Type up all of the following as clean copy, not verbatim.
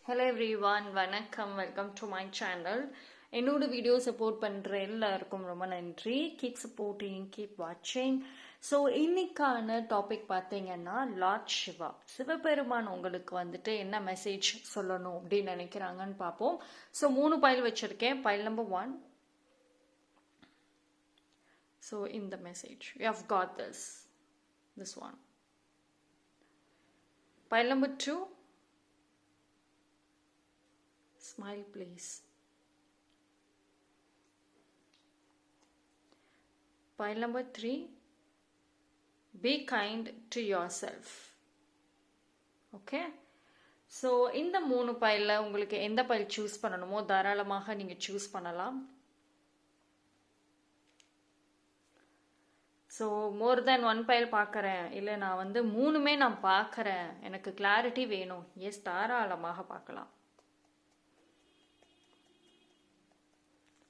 Hello everyone, வணக்கம். Welcome to my channel. என்னோட video support பண்ணுற எல்லாருக்கும் ரொம்ப நன்றி. கீப் சப்போர்ட்டிங், கீப் வாட்சிங். ஸோ இன்னைக்கான டாபிக் பார்த்தீங்கன்னா லார்ட் சிவா, சிவபெருமான் உங்களுக்கு வந்துட்டு என்ன மெசேஜ் சொல்லணும் அப்படின்னு நினைக்கிறாங்கன்னு பார்ப்போம். ஸோ 3 பைல் வச்சுருக்கேன். Pile number 1. ஸோ இந்த message, you have got this one. Pile number 2, smile please. Pile number 3, be kind to yourself. Okay, so இந்த 3 பைலில் உங்களுக்கு எந்த பைல் சூஸ் பண்ணணுமோ தாராளமாக நீங்கள் சூஸ் பண்ணலாம். ஸோ மோர் தேன் 1 பைல் பார்க்குறேன், இல்லை நான் வந்து 3மே நான் பார்க்குறேன், எனக்கு கிளாரிட்டி வேணும், எஸ் தாராளமாக பார்க்கலாம்.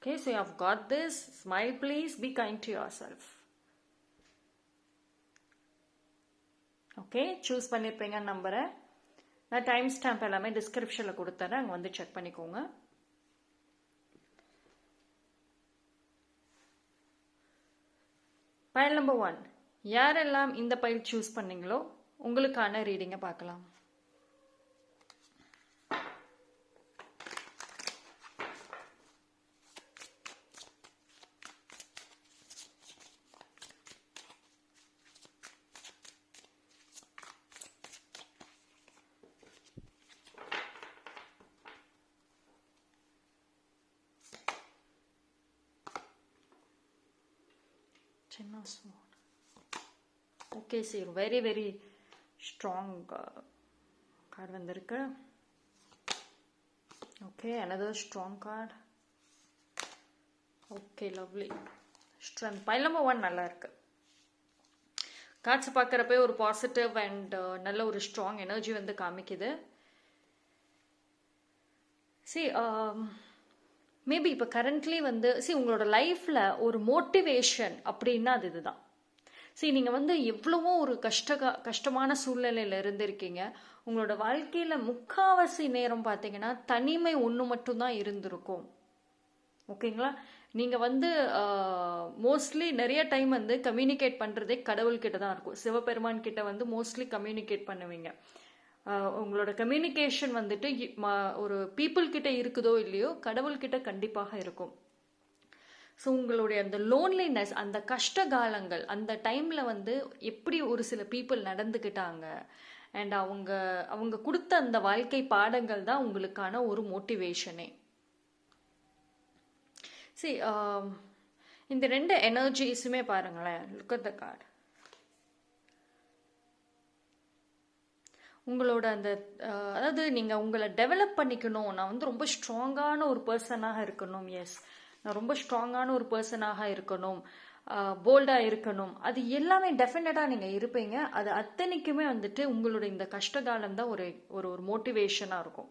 Okay, so you have got this. Smile please, be kind to yourself. Okay, choose பண்ணிருப்பீங்க நம்பரை. நான் டைம் ஸ்டாம்ப் எல்லாமே டிஸ்கிரிப்ஷனில் கொடுத்துறேன், அங்கே வந்து செக் பண்ணிக்கோங்க. பைல் நம்பர் 1, யாரெல்லாம் இந்த பைல் சூஸ் பண்ணீங்களோ உங்களுக்கான ரீடிங்கை பார்க்கலாம். Okay sir, very very strong card வந்திருக்கு. Okay, another strong card. Okay, lovely strength. File number 1 நல்லா இருக்கு. கார்ட்ஸ் பார்க்குறப்ப ஒரு பாசிட்டிவ் அண்ட் நல்ல ஒரு ஸ்ட்ராங் எனர்ஜி வந்து காமிக்குது. மேபி இப்போ கரண்ட்லி வந்து உங்களோட லைஃப்பில் ஒரு மோட்டிவேஷன் அப்படின்னா அது இதுதான். நீங்கள் வந்து எவ்வளவோ ஒரு கஷ்டமான சூழ்நிலையில் இருந்திருக்கீங்க. உங்களோட வாழ்க்கையில் முக்காவாசி நேரம் பார்த்தீங்கன்னா தனிமை ஒன்று மட்டும்தான் இருந்திருக்கும். ஓகேங்களா, நீங்கள் வந்து மோஸ்ட்லி நிறைய டைம் வந்து கம்யூனிகேட் பண்ணுறதே கடவுள்கிட்ட தான் இருக்கும். சிவபெருமான் கிட்ட வந்து மோஸ்ட்லி கம்யூனிகேட் பண்ணுவீங்க. உங்களோட கம்யூனிகேஷன் வந்துட்டு ஒரு பீப்புள் கிட்ட இருக்குதோ இல்லையோ கடவுள்கிட்ட கண்டிப்பாக இருக்கும். ஸோ உங்களுடைய அந்த லோன்லினஸ், அந்த கஷ்ட காலங்கள், அந்த டைமில் வந்து எப்படி ஒரு சில பீப்புள் நடந்துக்கிட்டாங்க அண்ட் அவங்க கொடுத்த அந்த வாழ்க்கை பாடங்கள் தான் உங்களுக்கான ஒரு மோட்டிவேஷனே. இந்த 2 எனர்ஜிஸுமே பாருங்களேன். Look at the card. உங்களோட அந்த அதாவது நீங்கள் உங்களை டெவலப் பண்ணிக்கணும். நான் வந்து ரொம்ப ஸ்ட்ராங்கான ஒரு பர்சனாக இருக்கணும். எஸ், நான் ரொம்ப ஸ்ட்ராங்கான ஒரு பர்சனாக இருக்கணும், போல்டாக இருக்கணும். அது எல்லாமே டெஃபினட்டாக நீங்கள் இருப்பீங்க. அது அத்தனைக்குமே வந்துட்டு உங்களோட இந்த கஷ்டகாலம் தான் ஒரு ஒரு ஒரு மோட்டிவேஷனாக இருக்கும்.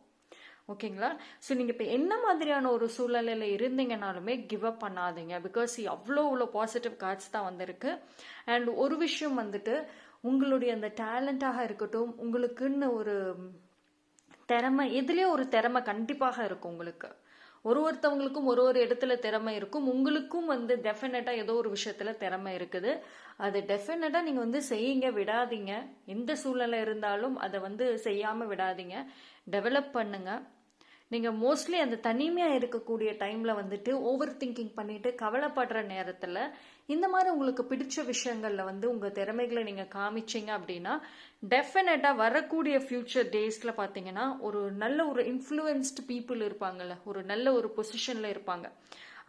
ஓகேங்களா, ஸோ நீங்கள் இப்போ என்ன மாதிரியான ஒரு சூழ்நிலையில் இருந்தீங்கனாலுமே கிவ் அப் பண்ணாதீங்க. பிகாஸ் அவ்வளோ பாசிட்டிவ் கார்ட்ஸ் தான் வந்திருக்கு. அண்ட் ஒரு விஷயம் வந்துட்டு, உங்களுடைய அந்த டேலண்டாக இருக்கட்டும், உங்களுக்குன்னு ஒரு திறமை, எதுலேயோ ஒரு திறமை கண்டிப்பாக இருக்கும். உங்களுக்கு ஒருத்தவங்களுக்கும் ஒரு இடத்துல திறமை இருக்கும். உங்களுக்கும் வந்து டெஃபினட்டாக ஏதோ ஒரு விஷயத்துல திறமை இருக்குது. அது டெஃபினட்டாக நீங்கள் வந்து செய்யுங்க, விடாதீங்க. எந்த சூழ்நிலை இருந்தாலும் அதை வந்து செய்யாமல் விடாதீங்க, டெவலப் பண்ணுங்க. நீங்கள் மோஸ்ட்லி அந்த தனிமையாக இருக்கக்கூடிய டைமில் வந்துட்டு ஓவர் திங்கிங் பண்ணிட்டு கவலைப்படுற நேரத்தில் இந்த மாதிரி உங்களுக்கு பிடிச்ச விஷயங்களில் வந்து உங்கள் திறமைகளை நீங்கள் காமிச்சிங்க அப்படின்னா டெஃபினட்டாக வரக்கூடிய ஃபியூச்சர் டேஸில் பார்த்தீங்கன்னா ஒரு நல்ல ஒரு இன்ஃப்ளூயன்ஸ்டு பீப்புள் இருப்பாங்கள்ல, ஒரு நல்ல ஒரு பொசிஷனில் இருப்பாங்க.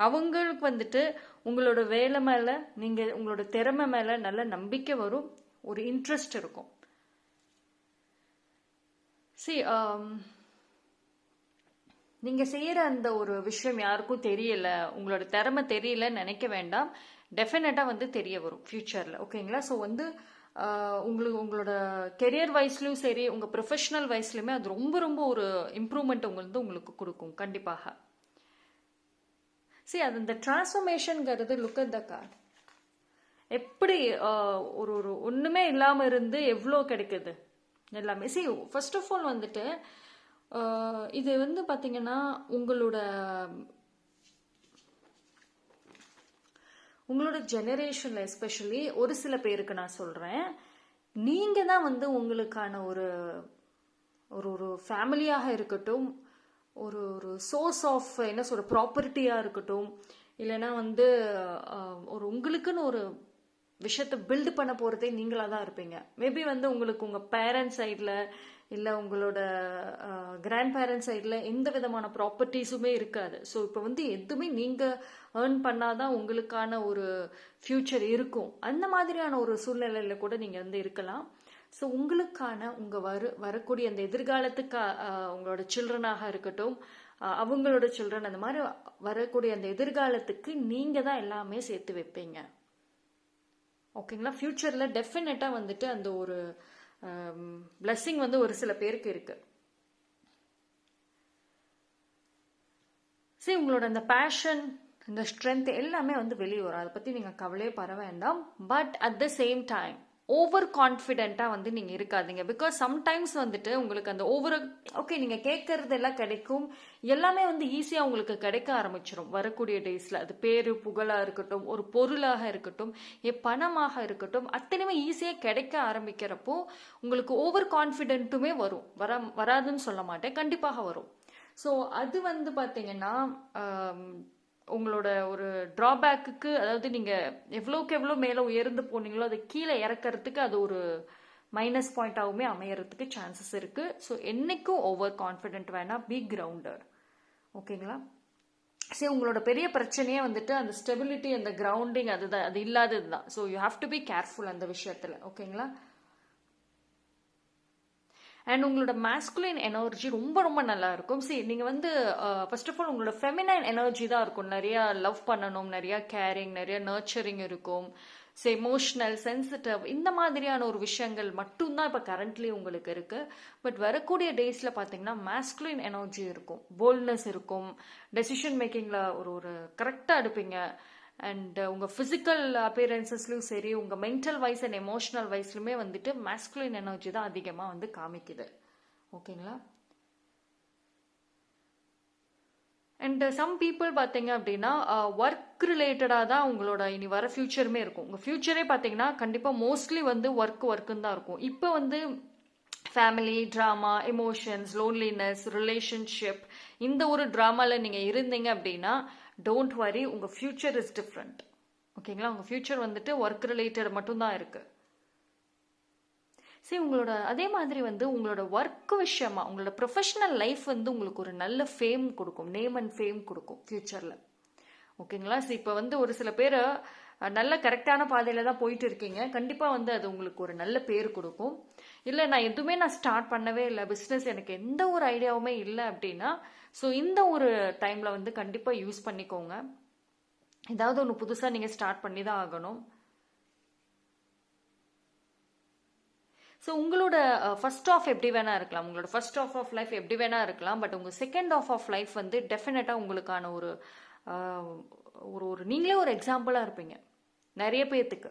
அவங்களுக்கு வந்துட்டு உங்களோட வேலை மேலே, நீங்கள் உங்களோட திறமை மேலே நல்ல நம்பிக்கை வரும், ஒரு இன்ட்ரெஸ்ட் இருக்கும். நீங்கள் செய்கிற அந்த ஒரு விஷயம் யாருக்கும் தெரியல, உங்களோட திறமை தெரியலன்னு நினைக்க வேண்டாம். டெஃபினட்டாக வந்து தெரிய வரும் ஃப்யூச்சரில். ஓகேங்களா, ஸோ வந்து உங்களோட கெரியர் வைஸ்லையும் சரி, உங்கள் ப்ரொஃபஷனல் வைஸ்லையுமே அது ரொம்ப ஒரு இம்ப்ரூவ்மெண்ட் உங்களுக்கு கொடுக்கும் கண்டிப்பாக. அது இந்த டிரான்ஸ்ஃபர்மேஷன்ங்கிறது, லுக் அட் த கார்டு. எப்படி ஒரு ஒன்றுமே இல்லாமல் இருந்து எவ்வளோ கிடைக்குது எல்லாமே. ஃபர்ஸ்ட் ஆஃப் ஆல் வந்துட்டு இது வந்து பார்த்தீங்கன்னா உங்களோட ஜெனரேஷனில் எஸ்பெஷலி ஒரு சில பேருக்கு நான் சொல்கிறேன், நீங்கள் தான் வந்து உங்களுக்கான ஒரு ஒரு ஒரு ஃபேமிலியாக இருக்கட்டும், ஒரு ஒரு சோர்ஸ் ஆஃப் என்ன சொல்ற ப்ராப்பர்ட்டியாக இருக்கட்டும், இல்லைன்னா வந்து ஒரு உங்களுக்குன்னு ஒரு விஷயத்தை பில்டு பண்ண போகிறதே நீங்களாக தான் இருப்பீங்க. மேபி வந்து உங்களுக்கு உங்கள் பேரண்ட்ஸ் சைடில் இல்லை உங்களோட கிராண்ட் பேரண்ட்ஸ் சைடில் எந்த விதமான ப்ராப்பர்ட்டிஸுமே இருக்காது. ஸோ இப்போ வந்து எதுவுமே நீங்கள் ஏர்ன் பண்ணாதான் உங்களுக்கான ஒரு ஃப்யூச்சர் இருக்கும். அந்த மாதிரியான ஒரு சூழ்நிலையில் கூட நீங்கள் வந்து இருக்கலாம். ஸோ உங்களுக்கான உங்கள் வரக்கூடிய அந்த எதிர்காலத்துக்கு உங்களோட சில்ட்ரனாக இருக்கட்டும், அவங்களோட சில்ட்ரன், அந்த மாதிரி வரக்கூடிய அந்த எதிர்காலத்துக்கு நீங்கள் தான் எல்லாமே சேர்த்து வைப்பீங்க. ஓகேங்களா? ஃப்யூச்சரில் டெஃபினட்டாக வந்துட்டு அந்த ஒரு பிளெஸ்ஸிங் வந்து ஒரு சில பேருக்கு இருக்கு. சரி, உங்களோட அந்த பேஷன், இந்த ஸ்ட்ரென்த் எல்லாமே வந்து வெளியே வரும். அதை பற்றி நீங்கள் கவலையே பட வேண்டாம். But at the same time over கான்ஃபிடென்ட்டாக வந்து நீங்கள் இருக்காதீங்க. பிகாஸ் சம்டைம்ஸ் வந்துட்டு உங்களுக்கு அந்த ஓகே நீங்கள் கேட்கறது எல்லாம் கிடைக்கும், எல்லாமே வந்து ஈஸியாக உங்களுக்கு கிடைக்க ஆரம்பிச்சிடும் வரக்கூடிய டேஸில். அது பேரு புகழாக இருக்கட்டும், ஒரு பொருளாக இருக்கட்டும், பணமாக இருக்கட்டும், அத்தனையுமே ஈஸியாக கிடைக்க ஆரம்பிக்கிறப்போ உங்களுக்கு ஓவர் கான்ஃபிடென்ட்டுமே வரும். வராதுன்னு சொல்ல மாட்டேன், கண்டிப்பாக வரும். ஸோ அது வந்து பார்த்தீங்கன்னா உங்களோட ஒரு ட்ராபேக்குக்கு, அதாவது நீங்கள் எவ்வளோக்கு எவ்வளோ மேலே உயர்ந்து போனீங்களோ அதை கீழே இறக்கிறதுக்கு அது ஒரு மைனஸ் பாயிண்டாகவுமே அமையறதுக்கு சான்சஸ் இருக்குது. ஸோ என்னைக்கும் ஓவர் கான்ஃபிடென்ட் வேணாம், பி கிரவுண்டட். ஓகேங்களா? சரி, உங்களோட பெரிய பிரச்சனையே வந்துட்டு அந்த ஸ்டெபிலிட்டி, அந்த கிரவுண்டிங், அதுதான், அது இல்லாதது தான். So you have to be careful அந்த விஷயத்தில். ஓகேங்களா? அண்ட் உங்களோட மேஸ்குலின் எனர்ஜி ரொம்ப ரொம்ப நல்லா இருக்கும். சரி, நீங்கள் வந்து ஃபர்ஸ்ட் ஆஃப் ஆல் உங்களோட ஃபெமினைன் எனர்ஜி தான் இருக்கும். நிறையா லவ் பண்ணணும், நிறையா கேரிங், நிறைய நர்ச்சரிங் இருக்கும். ஸோ எமோஷ்னல், சென்சிட்டிவ், இந்த மாதிரியான ஒரு விஷயங்கள் மட்டும்தான் இப்போ கரண்ட்லி உங்களுக்கு இருக்குது. பட் வரக்கூடிய டேஸில் பார்த்தீங்கன்னா மேஸ்குலின் எனர்ஜி இருக்கும், போல்ட்னஸ் இருக்கும், டெசிஷன் மேக்கிங்கில் ஒரு கரெக்டாக எடுப்பீங்க. அண்ட் உங்கள் ஃபிசிக்கல் அப்பியரன்சஸ்லையும் சரி, உங்கள் மென்டல் வைஸ் அண்ட் எமோஷனல் வைஸ்லுமே வந்துட்டு மேஸ்குலின் எனர்ஜி தான் அதிகமாக வந்து காமிக்குது. ஓகேங்களா? அண்ட் சம் பீப்புள் பார்த்தீங்க அப்படின்னா ஒர்க் ரிலேட்டடாக தான் உங்களோட இனி வர ஃபியூச்சருமே இருக்கும். உங்கள் ஃபியூச்சரே பார்த்தீங்கன்னா கண்டிப்பாக மோஸ்ட்லி வந்து ஒர்க்குன்னு தான் இருக்கும். இப்போ வந்து family drama, emotions, loneliness, relationship, இந்த ஒரு ட்ராமாவில் நீங்கள் இருந்தீங்க அப்படின்னா டோன்ட் வரி, உங்கள் ஃபியூச்சர் இஸ் டிஃப்ரெண்ட். ஓகேங்களா? உங்கள் ஃபியூச்சர் வந்துட்டு ஒர்க் ரிலேட்டட் மட்டும்தான் இருக்குது. சரி, உங்களோட அதே மாதிரி வந்து உங்களோட ஒர்க் விஷயமா உங்களோட ப்ரொஃபஷனல் லைஃப் வந்து உங்களுக்கு ஒரு நல்ல ஃபேம் கொடுக்கும், நேம் அண்ட் ஃபேம் கொடுக்கும் ஃபியூச்சரில். ஓகேங்களா? சரி, இப்போ வந்து ஒரு சில பேர் நல்ல கரெக்டான பாதையில் தான் போயிட்டு இருக்கீங்க, கண்டிப்பாக வந்து அது உங்களுக்கு ஒரு நல்ல பேர் கொடுக்கும். இல்லை, நான் ஸ்டார்ட் பண்ணவே இல்லை, பிஸ்னஸ் எனக்கு எந்த ஒரு ஐடியாவுமே இல்லை அப்படின்னா, ஸோ இந்த ஒரு டைமில் வந்து கண்டிப்பாக யூஸ் பண்ணிக்கோங்க. ஏதாவது ஒன்று புதுசாக நீங்கள் ஸ்டார்ட் பண்ணி தான் ஆகணும். ஸோ உங்களோட ஃபர்ஸ்ட் ஆஃப் எப்படி வேணா இருக்கலாம், உங்களோட ஃபர்ஸ்ட் ஆஃப் லைஃப் எப்படி வேணா இருக்கலாம். பட் உங்கள் செகண்ட் ஆஃப் லைஃப் வந்து டெஃபினட்டாக உங்களுக்கான ஒரு ஒரு நீங்களே ஒரு எக்ஸாம்பிளாக இருப்பீங்க நிறைய பேர்த்துக்கு.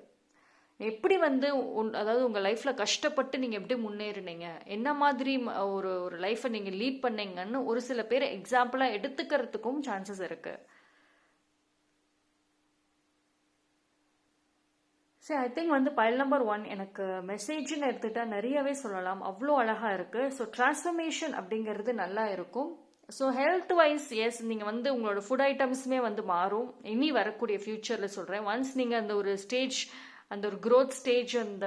எப்படி வந்து அதாவது உங்கள் லைஃப்பில் கஷ்டப்பட்டு நீங்கள் எப்படி முன்னேறினீங்க, என்ன மாதிரி ஒரு ஒரு லைஃப்பை நீங்கள் லீட் பண்ணீங்கன்னு ஒரு சில பேர் எக்ஸாம்பிளாக எடுத்துக்கிறதுக்கும் சான்சஸ் இருக்குது. சரி, ஐ திங்க் வந்து பைல் நம்பர் 1 எனக்கு மெசேஜ்னு எடுத்துட்டா நிறையவே சொல்லலாம், அவ்வளோ அழகாக இருக்குது. ஸோ டிரான்ஸ்ஃபர்மேஷன் அப்படிங்கிறது நல்லா இருக்கும். ஸோ ஹெல்த் வைஸ், எஸ், நீங்கள் வந்து உங்களோட ஃபுட் ஐட்டம்ஸுமே வந்து மாறும் இனி வரக்கூடிய ஃபியூச்சரில் சொல்கிறேன். ஒன்ஸ் நீங்கள் அந்த ஒரு ஸ்டேஜ், அந்த ஒரு க்ரோத் ஸ்டேஜ் அந்த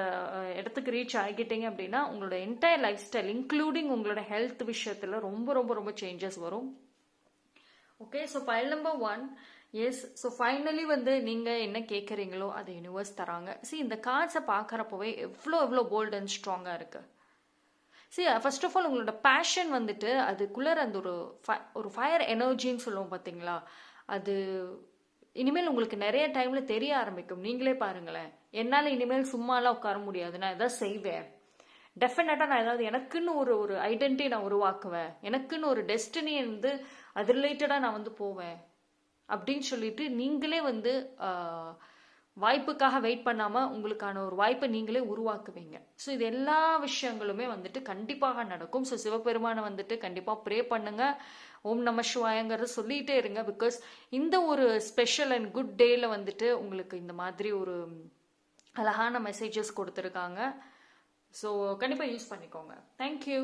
இடத்துக்கு ரீச் ஆகிட்டீங்க அப்படின்னா உங்களோட என்டையர் லைஃப் ஸ்டைல் இன்க்ளூடிங் உங்களோட ஹெல்த் விஷயத்தில் ரொம்ப ரொம்ப ரொம்ப சேஞ்சஸ் வரும். Okay, so pile number 1, yes. So finally வந்து நீங்கள் என்ன கேட்குறீங்களோ அதை யூனிவர்ஸ் தராங்க. இந்த கார்ட்ஸை பார்க்குறப்போவே எவ்வளோ போல்ட் அண்ட் ஸ்ட்ராங்காக இருக்குது. ஃபர்ஸ்ட் ஆஃப் ஆல் உங்களோட பேஷன் வந்துட்டு அதுக்குள்ளே அந்த ஒரு ஃபயர் எனர்ஜின்னு சொல்லுவோம் பார்த்தீங்களா, அது இனிமேல் உங்களுக்கு நிறைய டைமில் தெரிய ஆரம்பிக்கும். நீங்களே பாருங்களேன், என்னால் இனிமேல் சும்மாலாம் உட்கார முடியாது, நான் எதாவது செய்வேன், டெஃபினட்டாக நான் ஏதாவது எனக்குன்னு ஒரு ஐடென்டிட்டி நான் உருவாக்குவேன், எனக்குன்னு ஒரு டெஸ்டினி வந்து அது ரிலேட்டடாக நான் வந்து போவேன் அப்படின்னு சொல்லிட்டு நீங்களே வந்து வாய்ப்புக்காக வெயிட் பண்ணாமல் உங்களுக்கான ஒரு வாய்ப்பை நீங்களே உருவாக்குவீங்க. ஸோ இது எல்லா விஷயங்களுமே வந்துட்டு கண்டிப்பாக நடக்கும். ஸோ சிவபெருமானை வந்துட்டு கண்டிப்பாக ப்ரே பண்ணுங்க. ஓம் நம சிவாயங்கிறத சொல்லிகிட்டே இருங்க. பிகாஸ் இந்த ஒரு ஸ்பெஷல் அண்ட் குட் டேல வந்துட்டு உங்களுக்கு இந்த மாதிரி ஒரு அழகான மெசேஜஸ் கொடுத்துருக்காங்க. ஸோ கண்டிப்பாக யூஸ் பண்ணிக்கோங்க. தேங்க்யூ.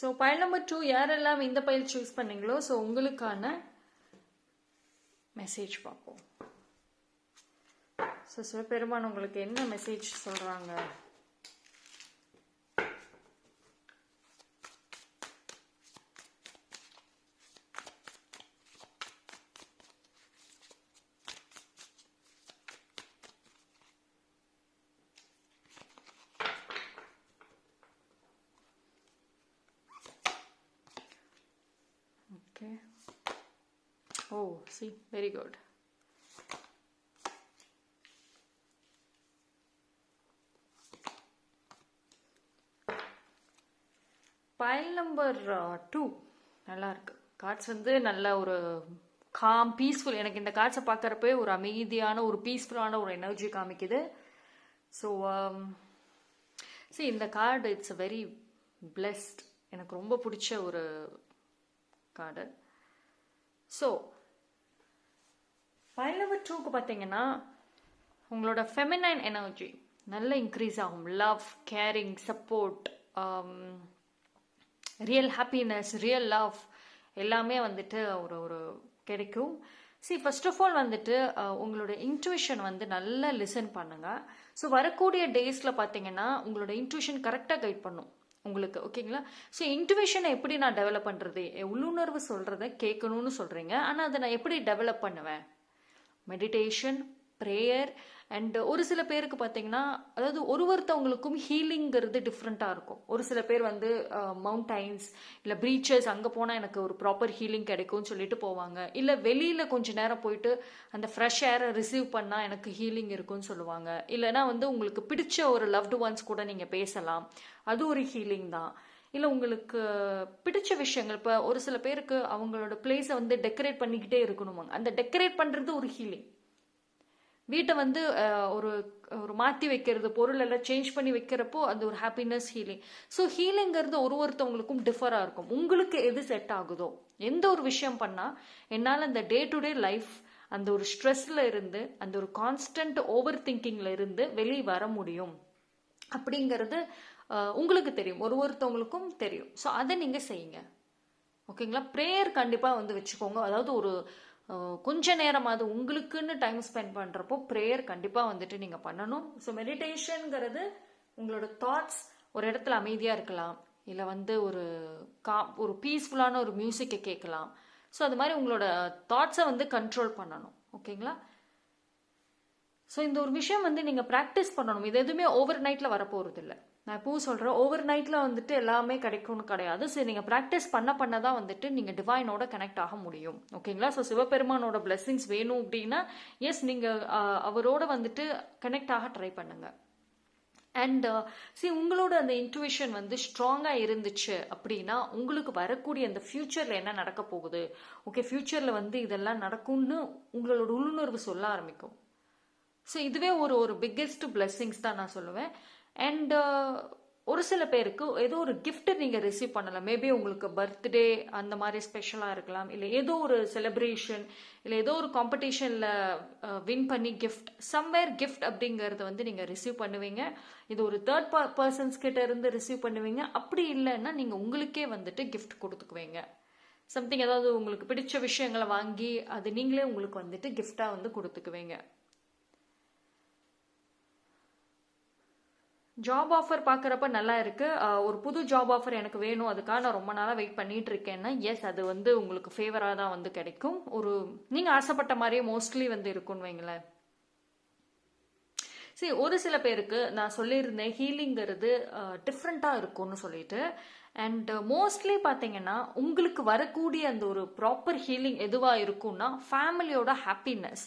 ஸோ பைல் நம்பர் 2 யாரெல்லாம் இந்த பைல் சூஸ் பண்ணீங்களோ ஸோ உங்களுக்கான மெசேஜ் பார்ப்போம். ஸோ சிவபெருமான் உங்களுக்கு என்ன மெசேஜ் சொல்கிறாங்க? Okay. Oh, see, very good. File number 2 நல்லா இருக்கு. கார்ட்ஸ் வந்து நல்ல ஒரு காம் பீஸ்ஃபுல். எனக்கு இந்த கார்ட்ஸை பார்க்குறப்பே ஒரு அமைதியான ஒரு பீஸ்ஃபுல்லான ஒரு எனர்ஜி காமிக்குது. ஸோ இந்த card it's a very blessed. எனக்கு ரொம்ப பிடிச்ச ஒரு கார்டு. ஸோ பைல் நம்பர் 2க்கு பார்த்தீங்கன்னா உங்களோட ஃபெமினைன் எனர்ஜி நல்ல இன்க்ரீஸ் ஆகும். Love, caring, support, real happiness, real love எல்லாமே வந்துட்டு ஒரு கிடைக்கும். ஃபர்ஸ்ட் ஆஃப் ஆல் வந்துட்டு உங்களோட இன்ட்யூஷன் வந்து நல்லா லிசன் பண்ணுங்க. ஸோ வரக்கூடிய டேஸில் பார்த்தீங்கன்னா உங்களோட இன்ட்யூஷன் கரெக்டாக கைட் பண்ணும் உங்களுக்கு. ஓகேங்களா? ஸோ இன்ட்யூஷனை எப்படி நான் டெவலப் பண்ணுறது? உள்ளுணர்வு சொல்கிறத கேட்கணும்னு சொல்கிறீங்க. ஆனால் அதை நான் எப்படி டெவலப் பண்ணுவேன்? மெடிடேஷன், ப்ரேயர் அண்ட் ஒரு சில பேருக்கு பார்த்தீங்கன்னா அதாவது ஒருத்தவங்களுக்கும் ஹீலிங்கிறது டிஃப்ரெண்ட்டாக இருக்கும். ஒரு சில பேர் வந்து மவுண்டைன்ஸ் இல்லை ப்ரீச்சஸ் அங்கே போனால் எனக்கு ஒரு ப்ராப்பர் ஹீலிங் கிடைக்கும்னு சொல்லிட்டு போவாங்க. இல்லை வெளியில் கொஞ்சம் நேரம் போயிட்டு அந்த ஃப்ரெஷ் ஏரை ரிசீவ் பண்ணால் எனக்கு ஹீலிங் இருக்குன்னு சொல்லுவாங்க. இல்லைனா வந்து உங்களுக்கு பிடிச்ச ஒரு லவ்டு ஒன்ஸ் கூட நீங்கள் பேசலாம், அது ஒரு ஹீலிங் தான். இல்லை உங்களுக்கு பிடிச்ச விஷயங்கள், இப்போ ஒரு சில பேருக்கு அவங்களோட பிளேஸை வந்து டெக்கரேட் பண்ணிக்கிட்டே இருக்கணுமாங்க. அந்த டெக்கரேட் பண்ணுறது ஒரு ஹீலிங். வீட்டை வந்து ஒரு ஒரு மாற்றி வைக்கிறது, பொருள் எல்லாம் சேஞ்ச் பண்ணி வைக்கிறப்போ அது ஒரு ஹாப்பினஸ், ஹீலிங். ஸோ ஹீலிங்கிறது ஒருத்தவங்களுக்கும் டிஃபராக இருக்கும். உங்களுக்கு எது செட் ஆகுதோ, எந்த ஒரு விஷயம் பண்ணால் என்னால் அந்த டே டு டே லைஃப் அந்த ஒரு ஸ்ட்ரெஸ்ல இருந்து அந்த ஒரு கான்ஸ்டன்ட் ஓவர் திங்கிங்ல இருந்து வெளியே வர முடியும் அப்படிங்கிறது உங்களுக்கு தெரியும், ஒருத்தவங்களுக்கும் தெரியும். ஸோ அதை நீங்கள் செய்யுங்க. ஓகேங்களா? ப்ரேயர் கண்டிப்பாக வந்து வச்சுக்கோங்க. அதாவது ஒரு கொஞ்ச நேரமாவது உங்களுக்குன்னு டைம் ஸ்பெண்ட் பண்ணுறப்போ ப்ரேயர் கண்டிப்பாக வந்துட்டு நீங்கள் பண்ணணும். ஸோ மெடிடேஷனுங்கிறது உங்களோட தாட்ஸ் ஒரு இடத்துல அமைதியாக இருக்கலாம், இல்லை வந்து ஒரு பீஸ்ஃபுல்லான ஒரு மியூசிக்கை கேட்கலாம். ஸோ அது மாதிரி உங்களோட தாட்ஸை வந்து கண்ட்ரோல் பண்ணணும். ஓகேங்களா? ஸோ இந்த ஒரு விஷயம் வந்து நீங்கள் ப்ராக்டிஸ் பண்ணணும். இது எதுவுமே ஓவர் நைட்டில் வரப்போகிறது இல்லை. நான் இப்போவும் சொல்கிறேன், ஓவர் நைட்டில் வந்துட்டு எல்லாமே கிடைக்கும்னு கிடையாது. ஸோ நீங்கள் ப்ராக்டிஸ் பண்ண தான் வந்துட்டு நீங்கள் டிவைனோட கனெக்ட் ஆக முடியும். ஓகேங்களா? ஸோ சிவபெருமானோட பிளெஸிங்ஸ் வேணும் அப்படின்னா எஸ் நீங்கள் அவரோட வந்துட்டு கனெக்ட் ஆக ட்ரை பண்ணுங்க. அண்ட் உங்களோட அந்த இன்ட்யூஷன் வந்து ஸ்ட்ராங்காக இருந்துச்சு அப்படின்னா உங்களுக்கு வரக்கூடிய அந்த ஃபியூச்சரில் என்ன நடக்க போகுது, ஓகே ஃபியூச்சரில் வந்து இதெல்லாம் நடக்கும்னு உங்களோட உள்ளுணர்வு சொல்ல ஆரம்பிக்கும். ஸோ இதுவே ஒரு பிக்கெஸ்ட் பிளெஸிங்ஸ் தான் நான் சொல்லுவேன். அண்ட் ஒரு சில பேருக்கு ஏதோ ஒரு கிஃப்ட் நீங்கள் ரிசீவ் பண்ணலாம். மேபி உங்களுக்கு பர்த்டே அந்த மாதிரி ஸ்பெஷலாக இருக்கலாம், இல்லை ஏதோ ஒரு செலிப்ரேஷன், இல்லை ஏதோ ஒரு காம்படிஷனில் வின் பண்ணி கிஃப்ட், சம்வேர் கிஃப்ட் அப்படிங்கிறத வந்து நீங்கள் ரிசீவ் பண்ணுவீங்க. இது ஒரு தேர்ட் பர்சன்ஸ் கிட்ட இருந்து ரிசீவ் பண்ணுவீங்க. அப்படி இல்லைன்னா நீங்கள் உங்களுக்கே வந்துட்டு கிஃப்ட் கொடுத்துக்குவீங்க. சம்திங் ஏதாவது உங்களுக்கு பிடிச்ச விஷயங்களை வாங்கி அது நீங்களே உங்களுக்கு வந்துட்டு கிஃப்டாக வந்து கொடுத்துக்குவீங்க. ஜாப் ஆஃபர் பார்க்குறப்ப நல்லா இருக்கு. ஒரு புது ஜாப் ஆஃபர் எனக்கு வேணும், அதுக்காக நான் ரொம்ப நாளாக வெயிட் பண்ணிட்டு இருக்கேன்னா எஸ் அது வந்து உங்களுக்கு ஃபேவராக தான் வந்து கிடைக்கும். நீங்கள் ஆசைப்பட்ட மாதிரியே மோஸ்ட்லி வந்து இருக்கும்னு வைங்களேன். ஒரு சில பேருக்கு நான் சொல்லியிருந்தேன் ஹீலிங்கிறது டிஃப்ரெண்ட்டாக இருக்கும்னு சொல்லிட்டு. அண்ட் மோஸ்ட்லி பார்த்தீங்கன்னா உங்களுக்கு வரக்கூடிய அந்த ஒரு ப்ராப்பர் ஹீலிங் எதுவாக இருக்கும்னா ஃபேமிலியோட happiness.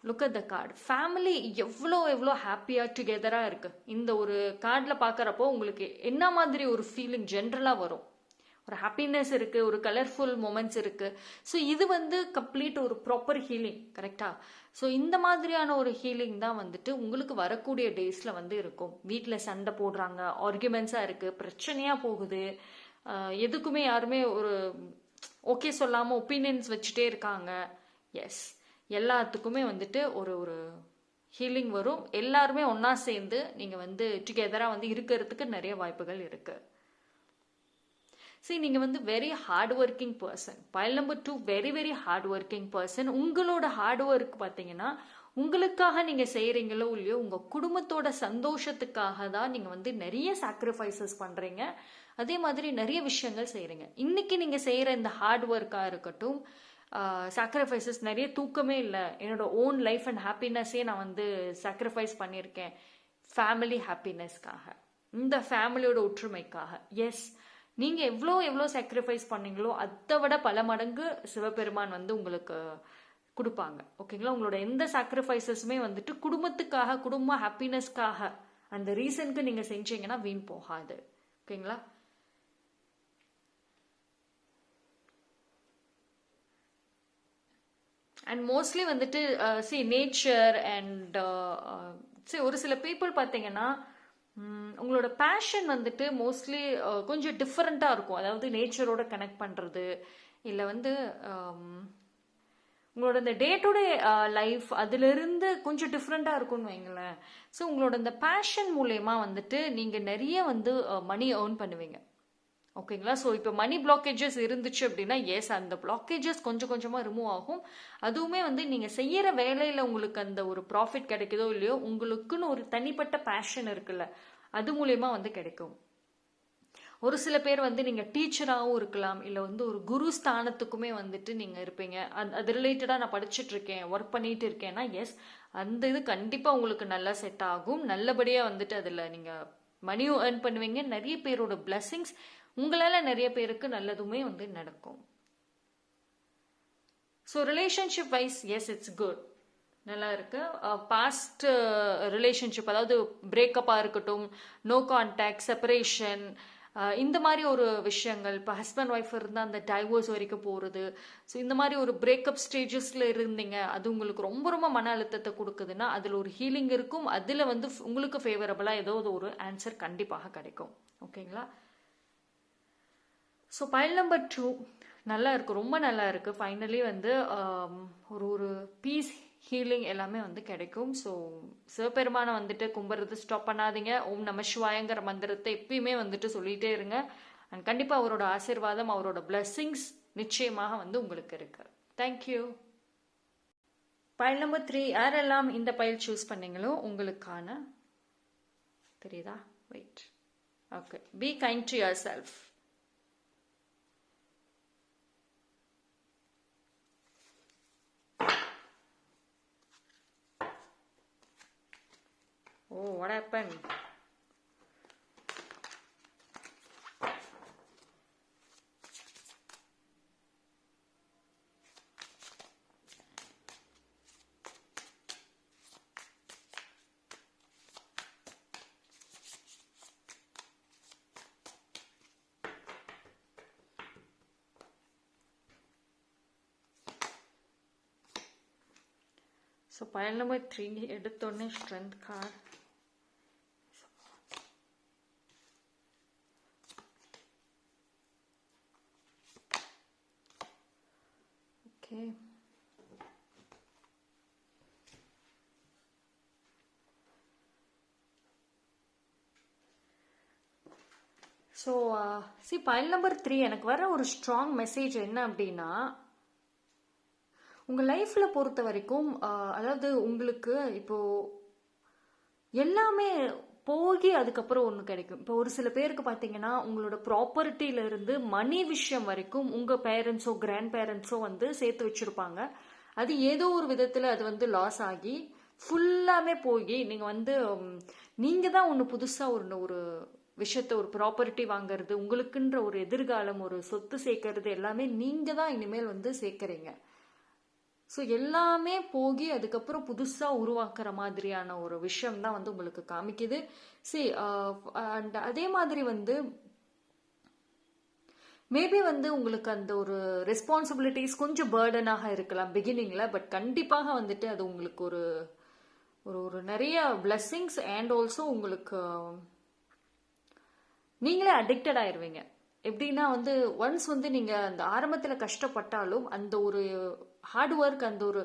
Look at the card. Family எவ்வளோ ஹாப்பியாக டுகெதராக இருக்குது. இந்த ஒரு கார்டில் பார்க்குறப்போ உங்களுக்கு என்ன மாதிரி ஒரு ஃபீலிங் ஜென்ரலாக வரும்? ஒரு ஹாப்பினஸ் இருக்கு, ஒரு கலர்ஃபுல் மூமெண்ட்ஸ் இருக்கு. ஸோ இது வந்து கம்ப்ளீட் ஒரு ப்ராப்பர் ஹீலிங், கரெக்டா? ஸோ இந்த மாதிரியான ஒரு ஹீலிங் தான் வந்துட்டு உங்களுக்கு வரக்கூடிய டேஸ்ல வந்து இருக்கும். வீட்டில் சண்டை போடுறாங்க, ஆர்குமெண்ட்ஸா இருக்கு, பிரச்சனையா போகுது, எதுக்குமே யாருமே ஒரு ஓகே சொல்லாம ஒப்பீனியன்ஸ் வச்சுட்டே இருக்காங்க. எஸ், எல்லாத்துக்குமே வந்துட்டு ஒரு ஒரு ஹீலிங் வரும். எல்லாருமே ஒன்னா சேர்ந்து நீங்க வந்து டுகெதரா வந்து இருக்கிறதுக்கு நிறைய வாய்ப்புகள் இருக்கு. சரி, நீங்க வந்து very hard working person. File number 2 very very hard working person. உங்களோட ஹார்ட் ஒர்க் பார்த்தீங்கன்னா உங்களுக்காக நீங்க செய்யறீங்களோ இல்லையோ உங்க குடும்பத்தோட சந்தோஷத்துக்காக தான் நீங்க வந்து நிறைய சாக்ரிஃபைசஸ் பண்றீங்க. அதே மாதிரி நிறைய விஷயங்கள் செய்யறீங்க. இன்னைக்கு நீங்க செய்யற இந்த ஹார்ட் ஒர்க்கா இருக்கட்டும், சாக்ரிஃபைசஸ், நிறைய தூக்கமே இல்லை, என்னோட ஓன் லைஃப் அண்ட் ஹாப்பினஸே நான் வந்து சாக்ரிஃபைஸ் பண்ணியிருக்கேன் ஃபேமிலி ஹாப்பினஸ்க்காக, இந்த ஃபேமிலியோட ஒற்றுமைக்காக. எஸ், நீங்க எவ்வளோ சாக்ரிஃபைஸ் பண்ணீங்களோ அதை விட பல மடங்கு சிவபெருமான் வந்து உங்களுக்கு கொடுப்பாங்க. ஓகேங்களா? உங்களோட எந்த சாக்ரிஃபைசஸுமே வந்துட்டு குடும்பத்துக்காக, குடும்ப ஹாப்பினஸ்க்காக, அந்த ரீசனுக்கு நீங்க செஞ்சீங்கன்னா வீண் போகாது. ஓகேங்களா? அண்ட் மோஸ்ட்லி வந்துட்டு நேச்சர் அண்ட் ஒரு சில பீப்புள் பார்த்தீங்கன்னா உங்களோட பேஷன் வந்துட்டு மோஸ்ட்லி கொஞ்சம் டிஃப்ரெண்ட்டாக இருக்கும். அதாவது நேச்சரோட கனெக்ட் பண்ணுறது, இல்லை வந்து உங்களோட இந்த டே டு டே லைஃப் அதிலிருந்து கொஞ்சம் டிஃப்ரெண்ட்டாக இருக்கும்னு வைங்களேன். ஸோ உங்களோட இந்த பேஷன் மூலயமா வந்துட்டு நீங்கள் நிறைய வந்து மணி ஏர்ன் பண்ணுவீங்க. ஓகேங்களா? ஸோ இப்போ மணி பிளாக்கேஜஸ் இருந்துச்சு அப்படின்னா எஸ், அந்த பிளாக்கேஜஸ் கொஞ்சம் கொஞ்சமாக ரிமூவ் ஆகும். அதுவுமே வந்து நீங்கள் செய்கிற வேலையில் உங்களுக்கு அந்த ஒரு ப்ராஃபிட் கிடைக்குதோ இல்லையோ, உங்களுக்குன்னு ஒரு தனிப்பட்ட பேஷன் இருக்குல்ல, அது மூலயமா வந்து கிடைக்கும். ஒரு சில பேர் வந்து நீங்கள் டீச்சராகவும் இருக்கலாம், இல்லை வந்து ஒரு குரு ஸ்தானத்துக்குமே வந்துட்டு நீங்கள் இருப்பீங்க. அது ரிலேட்டடாக நான் படிச்சுட்டு இருக்கேன், ஒர்க் பண்ணிட்டு இருக்கேன்னா எஸ், அந்த இது கண்டிப்பாக உங்களுக்கு நல்லா செட் ஆகும். நல்லபடியாக வந்துட்டு அதில் நீங்கள் மணியும் ஏர்ன் பண்ணுவீங்க. நிறைய பேரோட பிளெஸிங்ஸ் உங்களால நிறைய பேருக்கு நல்லதுமே வந்து நடக்கும். So relationship wise yes, it's good, நல்லா இருக்கு. பாஸ்ட் ரிலேஷன்ஷிப், அதாவது பிரேக்கப்பாக இருக்கட்டும், நோ கான்டாக்ட், செப்பரேஷன், இந்த மாதிரி ஒரு விஷயங்கள், இப்போ ஹஸ்பண்ட் ஒய்ஃப் இருந்தால் அந்த டைவோர்ஸ் வரைக்கும் போகிறது. ஸோ இந்த மாதிரி ஒரு பிரேக்கப் ஸ்டேஜஸில் இருந்தீங்க, அது உங்களுக்கு ரொம்ப ரொம்ப மன அழுத்தத்தை கொடுக்குதுன்னா அதில் ஒரு ஹீலிங் இருக்கும். அதில் வந்து உங்களுக்கு ஃபேவரபுளாக ஏதோ ஒரு ஆன்சர் கண்டிப்பாக கிடைக்கும். ஓகேங்களா? ஸோ பைல் நம்பர் 2 நல்லா இருக்கு, ரொம்ப நல்லா இருக்கு. ஃபைனலி வந்து ஒரு ஒரு பீஸ், ஹீலிங் எல்லாமே வந்து கிடைக்கும். ஸோ சிவபெருமானை வந்துட்டு கும்பிட்றது ஸ்டாப் பண்ணாதீங்க. ஓம் நம சிவாயங்கிற மந்திரத்தை எப்பயுமே வந்துட்டு சொல்லிகிட்டே இருங்க. அண்ட் கண்டிப்பாக அவரோட ஆசீர்வாதம், அவரோட பிளெஸ்ஸிங்ஸ் நிச்சயமாக வந்து உங்களுக்கு இருக்கு. தேங்க்யூ. பைல் நம்பர் 3 யாரெல்லாம் இந்த பைல் சூஸ் பண்ணீங்களோ உங்களுக்கான தெரியுதா? Wait. Okay, be kind to yourself. Oh, what happened? So pile number 3 எடுத்தோடனே strength card. Okay. So pile number 3 எனக்கு வர ஒரு ஸ்ட்ராங் மெசேஜ் என்ன அப்படின்னா, உங்கள் லைஃப்பில் பொறுத்த வரைக்கும் அதாவது உங்களுக்கு இப்போ எல்லாமே போகி அதுக்கப்புறம் ஒன்று கிடைக்கும். இப்போ ஒரு சில பேருக்கு பார்த்தீங்கன்னா உங்களோட ப்ராப்பர்ட்டியிலிருந்து மணி விஷயம் வரைக்கும் உங்கள் பேரண்ட்ஸோ கிராண்ட் பேரண்ட்ஸோ வந்து சேர்த்து வச்சுருப்பாங்க. அது ஏதோ ஒரு விதத்தில் அது வந்து லாஸ் ஆகி ஃபுல்லாமே போய் நீங்கள் வந்து நீங்கள் தான் ஒன்று புதுசாக ஒரு விஷயத்த, ஒரு ப்ராப்பர்ட்டி வாங்கிறது, உங்களுக்குன்ற ஒரு எதிர்காலம், ஒரு சொத்து சேர்க்கறது எல்லாமே நீங்கள் தான் இனிமேல் வந்து சேர்க்குறீங்க. ஸோ எல்லாமே போகி அதுக்கப்புறம் புதுசாக உருவாக்குற மாதிரியான ஒரு விஷயம் தான் வந்து உங்களுக்கு காமிக்குது. அண்ட் அதே மாதிரி வந்து மேபி வந்து உங்களுக்கு அந்த ஒரு ரெஸ்பான்சிபிலிட்டிஸ் கொஞ்சம் பேர்டனாக இருக்கலாம் பிகினிங்ல, பட் கண்டிப்பாக வந்துட்டு அது உங்களுக்கு ஒரு ஒரு ஒரு நிறைய பிளெஸ்ஸிங்ஸ் அண்ட் ஆல்சோ உங்களுக்கு நீங்களே அடிக்டட் ஆயிருவீங்க. எப்படின்னா வந்து ஒன்ஸ் வந்து நீங்க அந்த ஆரம்பத்தில் கஷ்டப்பட்டாலும் அந்த ஒரு ஹார்ட் ஒர்க் அந்த ஒரு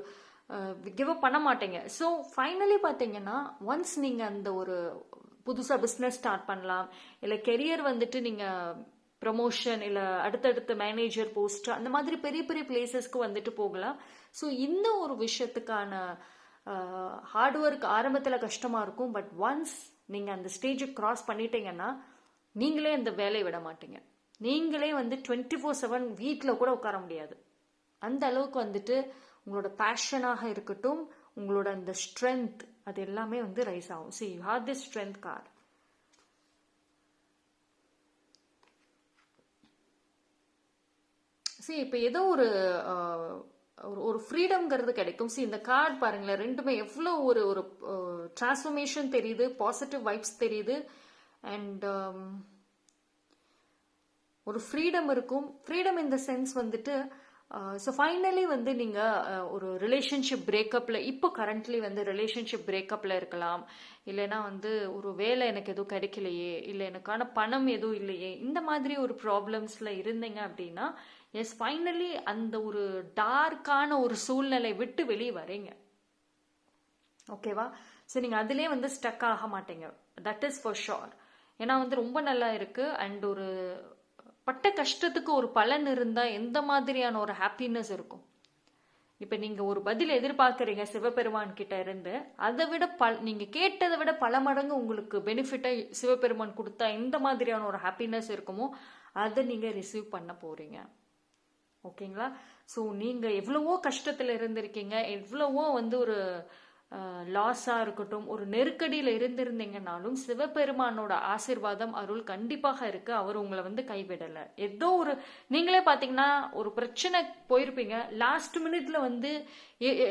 கிவ் அப் பண்ண மாட்டீங்க. ஸோ ஃபைனலி பார்த்தீங்கன்னா ஒன்ஸ் நீங்க அந்த ஒரு புதுசாக பிஸ்னஸ் ஸ்டார்ட் பண்ணலாம், இல்லை கெரியர் வந்துட்டு நீங்க ப்ரமோஷன் இல்லை அடுத்தடுத்த மேனேஜர் போஸ்ட் அந்த மாதிரி பெரிய பெரிய பிளேசஸ்க்கு வந்துட்டு போகலாம். ஸோ இந்த ஒரு விஷயத்துக்கான ஹார்ட் ஒர்க் ஆரம்பத்தில் கஷ்டமாக இருக்கும், பட் ஒன்ஸ் நீங்கள் அந்த ஸ்டேஜை கிராஸ் பண்ணிட்டீங்கன்னா நீங்களே அந்த வேலையை விட மாட்டீங்க. நீங்களே வந்து 24/7 வீட்டில் கூட உட்கார முடியாது. அந்த அளவுக்கு வந்துட்டு உங்களோட பேஷனாக இருக்கட்டும், உங்களோட அந்த ஸ்ட்ரென்த் அது எல்லாமே வந்து ரைஸ் ஆகும். C you have this strength card. C இப்போ ஏதோ ஒரு ஒரு ஃப்ரீடம்ங்கிறது கிடைக்கும். சி இந்த கார்டு பாருங்களேன், ரெண்டுமே எவ்வளோ ஒரு ஒரு டிரான்ஸ்ஃபர்மேஷன் தெரியுது, பாசிட்டிவ் வைப்ஸ் தெரியுது, அண்ட் ஒரு ஃப்ரீடம் இருக்கும். ஃப்ரீடம் இன் த சென்ஸ் வந்துட்டு ஸோ ஃபைனலி வந்து நீங்கள் ஒரு ரிலேஷன்ஷிப் பிரேக்கப்பில் இப்போ கரண்ட்லி வந்து ரிலேஷன்ஷிப் பிரேக்கப்பில் இருக்கலாம், இல்லைன்னா வந்து ஒரு வேலை எனக்கு எதுவும் கிடைக்கலையே, இல்லை எனக்கான பணம் எதுவும் இல்லையே, இந்த மாதிரி ஒரு ப்ராப்ளம்ஸில் இருந்தீங்க அப்படின்னா எஸ் ஃபைனலி அந்த ஒரு டார்க்கான ஒரு சூழ்நிலை விட்டு வெளியே வரீங்க. ஓகேவா? ஸோ நீங்கள் அதிலே வந்து ஸ்டக் ஆக மாட்டீங்க, தட் இஸ் ஃபார் ஷோர். ஏன்னா வந்து ரொம்ப நல்லா இருக்கு. அண்ட் ஒரு பட்ட கஷ்டத்துக்கு ஒரு பலன் இருந்தா எந்த மாதிரியான ஒரு ஹாப்பினஸ் இருக்கும். இப்ப நீங்க ஒரு பதில் எதிர்பார்க்கறீங்க சிவபெருமான் கிட்ட இருந்து, அதை விட நீங்க கேட்டதை விட பல மடங்கு உங்களுக்கு பெனிஃபிட்டா சிவபெருமான் கொடுத்தா எந்த மாதிரியான ஒரு ஹாப்பினஸ் இருக்குமோ அதை நீங்க ரிசீவ் பண்ண போறீங்க. ஓகேங்களா? ஸோ நீங்க எவ்வளவோ கஷ்டத்துல இருந்திருக்கீங்க, எவ்வளவோ வந்து ஒரு லாஸா இருக்கட்டும், ஒரு நெருக்கடியில இருந்திருந்தீங்கன்னாலும் சிவபெருமானோட ஆசிர்வாதம் அருள் கண்டிப்பாக இருக்கு. அவர் உங்களை வந்து கைவிடல. ஏதோ ஒரு நீங்களே பாத்தீங்கன்னா ஒரு பிரச்சனை போயிருப்பீங்க, லாஸ்ட் மினிட்ல வந்து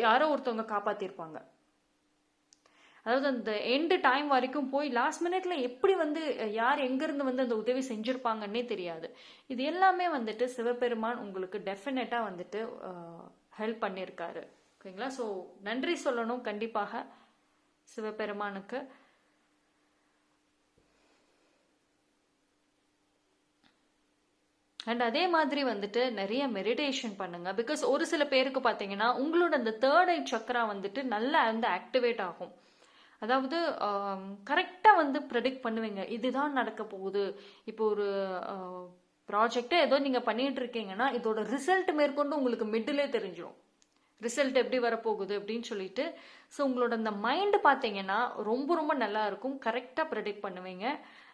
யாரோ ஒருத்தவங்க காப்பாத்திருப்பாங்க. அதாவது அந்த எண்டு டைம் வரைக்கும் போய் லாஸ்ட் மினிட்ல எப்படி வந்து யார் எங்க இருந்து வந்து அந்த உதவி செஞ்சிருப்பாங்கன்னே தெரியாது. இது எல்லாமே வந்துட்டு சிவபெருமான் உங்களுக்கு டெஃபினட்டா வந்துட்டு ஹெல்ப் பண்ணியிருக்காரு. ஓகேங்களா? ஸோ நன்றி சொல்லணும் கண்டிப்பாக சிவபெருமானுக்கு. அண்ட் அதே மாதிரி வந்துட்டு நிறைய மெடிடேஷன் பண்ணுங்க. பிகாஸ் ஒரு சில பேருக்கு பார்த்தீங்கன்னா உங்களோட அந்த தேர்ட் ஐ சக்கரா வந்துட்டு நல்லா வந்து ஆக்டிவேட் ஆகும். அதாவது கரெக்டாக வந்து ப்ரெடிக்ட் பண்ணுவீங்க, இதுதான் நடக்க போகுது. இப்போ ஒரு ப்ராஜெக்டை ஏதோ நீங்கள் பண்ணிட்டு இருக்கீங்கன்னா இதோட ரிசல்ட் மேற்கொண்டு உங்களுக்கு மிடிலே தெரிஞ்சிடும், ரிசல்ட் எப்படி வரப்போகுது அப்படின்னு சொல்லிட்டு. ஸோ உங்களோட அந்த மைண்டு பார்த்தீங்கன்னா ரொம்ப ரொம்ப நல்லா இருக்கும், கரெக்டாக ப்ரெடிக்ட் பண்ணுவீங்க.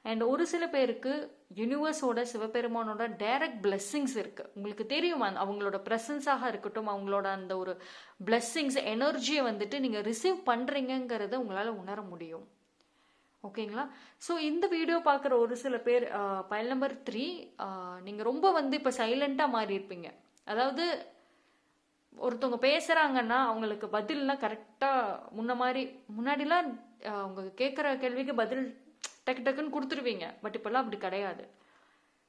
அண்ட் ஒரு சில பேருக்கு யூனிவர்ஸோட சிவபெருமானோட டைரக்ட் பிளெஸ்ஸிங்ஸ் இருக்கு. உங்களுக்கு தெரியும் அவங்களோட ப்ரெசன்ஸாக இருக்கட்டும், அவங்களோட அந்த ஒரு பிளெஸ்ஸிங்ஸ் எனர்ஜியை வந்துட்டு நீங்க ரிசீவ் பண்றீங்கிறத உங்களால உணர முடியும். ஓகேங்களா? ஸோ இந்த வீடியோ பார்க்குற ஒரு சில பேர் பைல் நம்பர் 3 நீங்க ரொம்ப வந்து இப்போ சைலண்டா மாறி இருப்பீங்க. அதாவது ஒருத்தவங்க பேசுறாங்கன்னா அவங்களுக்கு பதில்லாம் கரெக்டா முன்னாடிலாம் அவங்க கேட்குற கேள்விக்கு பதில் டக்கு டக்குன்னு கொடுத்துருவீங்க, பட் இப்பெல்லாம் அப்படி கிடையாது.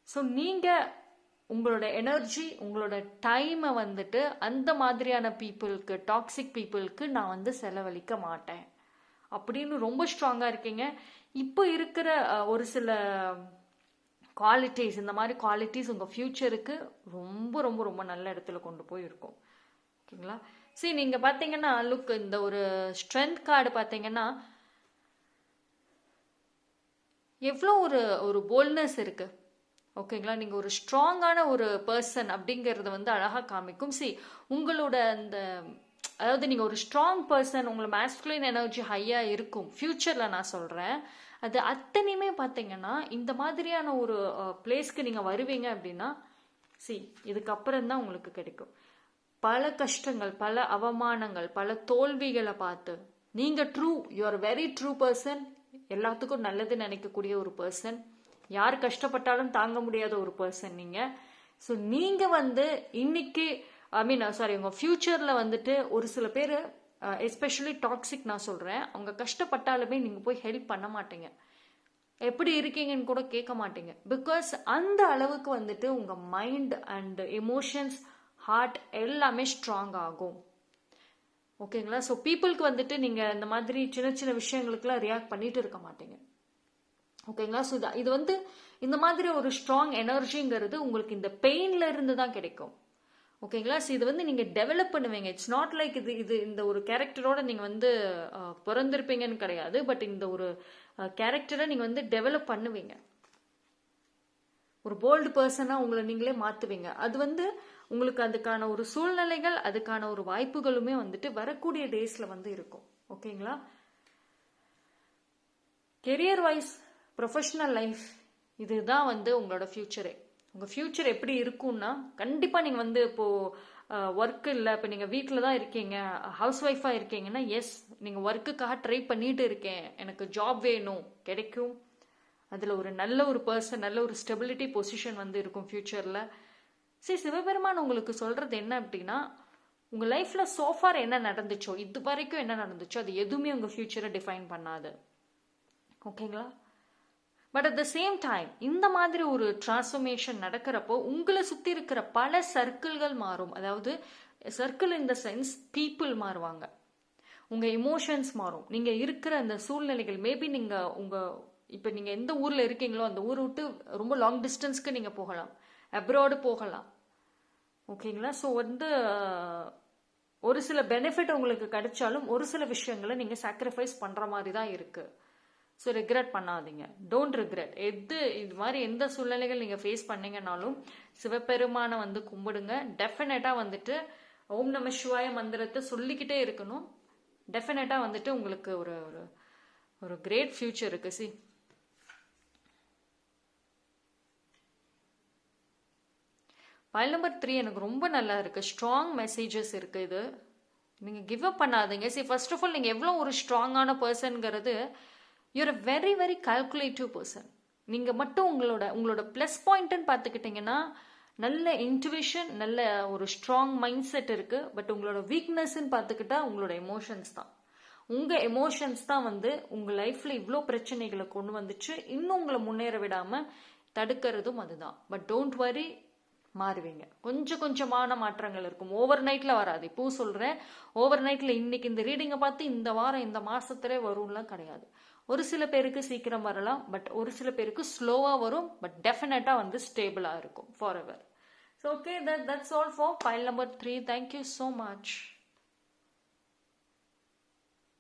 ஸோ நீங்க உங்களோட எனர்ஜி உங்களோட டைமை வந்துட்டு அந்த மாதிரியான பீப்புளுக்கு, டாக்ஸிக் பீப்புளுக்கு நான் வந்து செலவழிக்க மாட்டேன் அப்படின்னு ரொம்ப ஸ்ட்ராங்கா இருக்கீங்க. இப்போ இருக்கிற ஒரு சில குவாலிட்டிஸ், இந்த மாதிரி குவாலிட்டிஸ் உங்க ஃபியூச்சருக்கு ரொம்ப ரொம்ப ரொம்ப நல்ல இடத்துல கொண்டு போய் இருக்கும். ஓகேங்களா? சரி, நீங்க பாத்தீங்கன்னா லுக், இந்த ஒரு ஸ்ட்ரென்த் கார்டு பாத்தீங்கன்னா எவ்வளோ ஒரு ஒரு போல்ட்னஸ் இருக்கு. ஓகேங்களா? நீங்க ஒரு ஸ்ட்ராங்கான ஒரு பர்சன் அப்படிங்கறது வந்து அழகா காமிக்கும். சி உங்களோட அந்த அதாவது நீங்க ஒரு ஸ்ட்ராங் பர்சன், உங்களோட மாஸ்குலின் எனர்ஜி ஹையா இருக்கும் ஃபியூச்சர்ல. நான் சொல்றேன் அது அத்தனையுமே பாத்தீங்கன்னா இந்த மாதிரியான ஒரு பிளேஸ்க்கு நீங்க வருவீங்க அப்படின்னா சி இதுக்கப்புறம் தான் உங்களுக்கு கிடைக்கும். பல கஷ்டங்கள், பல அவமானங்கள், பல தோல்விகளை பார்த்து நீங்க you are very true person, எல்லாத்துக்கும் நல்லது நினைக்கக்கூடிய ஒரு பர்சன், யார் கஷ்டப்பட்டாலும் தாங்க முடியாத ஒரு பர்சன் நீங்க. ஸோ நீங்க வந்து இன்னைக்கு உங்க ஃபியூச்சர்ல வந்துட்டு ஒரு சில பேர் எஸ்பெஷலி டாக்ஸிக் நான் சொல்றேன், அவங்க கஷ்டப்பட்டாலுமே நீங்க போய் ஹெல்ப் பண்ண மாட்டீங்க. எப்படி இருக்கீங்கன்னு கூட கேட்க மாட்டீங்க. பிகாஸ் அந்த அளவுக்கு வந்துட்டு உங்க மைண்ட் அண்ட் எமோஷன்ஸ், ஹார்ட் எல்லாமே ஸ்ட்ராங் ஆகும். ஓகேங்களா? ஸோ பீப்புளுக்கு வந்துட்டு நீங்க இந்த மாதிரி சின்ன சின்ன விஷயங்களுக்குலாம் ரியாக்ட் பண்ணிட்டு இருக்க மாட்டீங்க. ஓகேங்களா? ஸோ இது வந்து இந்த மாதிரி ஒரு ஸ்ட்ராங் எனர்ஜிங்கிறது உங்களுக்கு இந்த பெயின்ல இருந்து தான் கிடைக்கும். ஓகேங்களா? ஸோ இது வந்து நீங்க டெவலப் பண்ணுவீங்க. இட்ஸ் நாட் லைக் இது இந்த ஒரு கேரக்டரோட நீங்க வந்து பிறந்திருப்பீங்கன்னு கிடையாது. பட் இந்த ஒரு கேரக்டரை நீங்க வந்து டெவலப் பண்ணுவீங்க. ஒரு போல்டு பர்சனா உங்களை நீங்களே மாத்துவீங்க. அது வந்து உங்களுக்கு அதுக்கான ஒரு சூழ்நிலைகள், அதுக்கான ஒரு வாய்ப்புகளுமே வந்துட்டு வரக்கூடிய டேஸ்ல வந்து இருக்கும். ஓகேங்களா? கெரியர் வைஸ், ப்ரொஃபஷனல் லைஃப், இதுதான் வந்து உங்களோட ஃபியூச்சரே. உங்க ஃபியூச்சர் எப்படி இருக்கும்னா, கண்டிப்பா நீங்க வந்து இப்போ ஒர்க் இல்லை, இப்போ நீங்க வீட்டில் தான் இருக்கீங்க, ஹவுஸ் ஒய்ஃபா இருக்கீங்கன்னா, எஸ் நீங்க ஒர்க்குக்காக ட்ரை பண்ணிட்டு இருக்கேன், எனக்கு ஜாப் வேணும், கிடைக்கும். அதுல ஒரு நல்ல ஒரு பர்சன், நல்ல ஒரு ஸ்டெபிலிட்டி பொசிஷன் வந்து இருக்கும் ஃபியூச்சர்ல. சரி, சிவபெருமான் உங்களுக்கு சொல்றது என்ன அப்படின்னா, உங்க லைஃப்ல சோஃபார் என்ன நடந்துச்சோ, இது வரைக்கும் என்ன நடந்துச்சோ, அது எதுவுமே உங்க ஃபியூச்சரை டிஃபைன் பண்ணாது. ஓகேங்களா? But at the same time இந்த மாதிரி ஒரு டிரான்ஸ்ஃபர்மேஷன் நடக்கிறப்போ உங்களை சுத்தி இருக்கிற பல சர்க்கிள்கள் மாறும். அதாவது circle in the sense people மாறுவாங்க, உங்க எமோஷன்ஸ் மாறும், நீங்க இருக்கிற அந்த சூழ்நிலைகள். மேபி நீங்க உங்க இப்போ நீங்க எந்த ஊர்ல இருக்கீங்களோ அந்த ஊரை விட்டு ரொம்ப லாங் டிஸ்டன்ஸ்க்கு நீங்க போகலாம், அப்ராடு போகலாம். ஓகேங்களா? ஸோ வந்து ஒரு சில பெனிஃபிட் உங்களுக்கு கிடைச்சாலும் ஒரு சில விஷயங்களை நீங்க சாக்ரிஃபைஸ் பண்ற மாதிரி தான் இருக்கு. ஸோ ரிக்ரெட் பண்ணாதீங்க, டோன்ட் ரிக்ரெட். இது மாதிரி எந்த சூழ்நிலைகள் நீங்கள் ஃபேஸ் பண்ணீங்கன்னாலும் சிவபெருமானை வந்து கும்பிடுங்க. டெஃபினட்டாக வந்துட்டு ஓம் நம சிவாய மந்திரத்தை சொல்லிக்கிட்டே இருக்கணும். டெஃபினட்டாக வந்துட்டு உங்களுக்கு ஒரு ஒரு கிரேட் ஃபியூச்சர் இருக்கு. சி, ஃபைல் நம்பர் 3 எனக்கு ரொம்ப நல்லா இருக்கு, ஸ்ட்ராங் மெசேஜஸ் இருக்கு. இது நீங்க கிவ் அப் பண்ணாதீங்க. சி, ஃபர்ஸ்ட் ஆஃப் ஆல் நீங்க எவ்வளோ ஒரு ஸ்ட்ராங்கான பர்சன்ங்கிறது, you're a very very calculative person. நீங்க மட்டும் உங்களோட பிளஸ் பாயிண்ட்னு பார்த்துக்கிட்டீங்கன்னா, நல்ல இன்ட்யூஷன், நல்ல ஒரு ஸ்ட்ராங் மைண்ட் செட் இருக்கு. பட் உங்களோட வீக்னஸ்ன்னு பார்த்துக்கிட்டா உங்களோட எமோஷன்ஸ் தான். உங்க எமோஷன்ஸ் தான் வந்து உங்க லைஃப்ல இவ்வளோ பிரச்சனைகளை கொண்டு வந்துச்சு, இன்னும் உங்களை முன்னேற விடாம தடுக்கிறதும் அதுதான். But don't worry, மாறுவீங்க. கொஞ்சம் கொஞ்சமான மாற்றங்கள் இருக்கும், ஓவர் நைட்ல வராது. இப்போ சொல்றேன், ஓவர் நைட்ல இன்னைக்கு இந்த ரீடிங்கை பார்த்து இந்த வாரம் இந்த மாசத்துல வரும்லாம் கிடையாது. ஒரு சில பேருக்கு சீக்கிரம் வரலாம், பட் ஒரு சில பேருக்கு ஸ்லோவா வரும். பட் டெஃபினட்டா வந்து ஸ்டேபிளா இருக்கும் for ever. So okay, that's all for file number 3. Thank you so much.